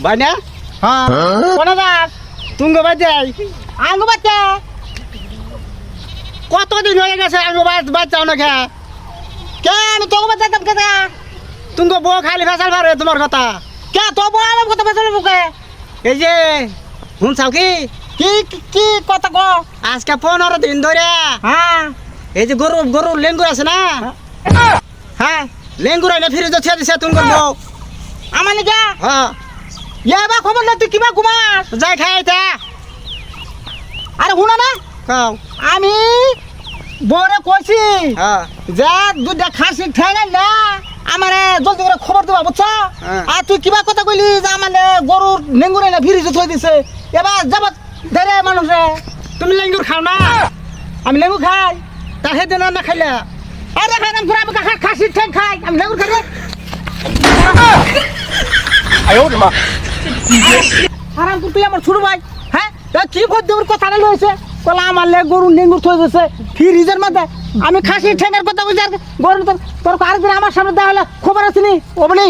ভাই না হ্যাঁ কোনা যাস তুঙ্গ বাজে আঙ্গু বাচ্চা কতদিন হয়ে গেছে আঙ্গ বাচ্চাও না খা কে আমি তোকে বাচ্চাতাম কে তুঙ্গ বউ খালি ফেসাল পারে তোমার কথা কে তো বল আমার কথা বেসলে বুকে এই যে শুনছাও কি কি কি কথা কো আজকে 15 দিন ধরে হ্যাঁ এই যে গরু গরু লেঙ্গুর আছে না হ্যাঁ লেঙ্গুর এনে ফ্রিজে ছেড়ে দিছে তুঙ্গ বউ আমার নিকা হ্যাঁ বা খবর না তুই কিবা ঘুমাস যাই খাইতে আরে শুনা না কাও আমি বরে কইছি হ্যাঁ যে দুধটা খাসি ঠেঙাই না আমারে জলদি করে খবর দেবা বুঝছ হ্যাঁ। আর তুই কিবা কথা কইলি যে আমারে গরুর নেঙ্গুরে না ফ্রিজে থই দিছে এবার যাবত ধরে মানুষে তুমি লেঙ্গুর খাও না আমি লেবু খাই তা সেদিন না খাইলা আরে খাইলাম পুরা আমি খাসি ঠেং খাই আমি লেবু খাই রে। আরাম কর তুই আমার ছোট ভাই হ্যাঁ তা কি কর দেবর কথাটা লইছে কলা আমার লে গরু নেঙ্গুর থই দিছে ফ্রিজের মধ্যে আমি খাসি ঠেঙের কথা কইছি আর গরু তোর তোর আরেকদিন আমার সামনে দেওয়া হলে খবর আছে নি ওবনি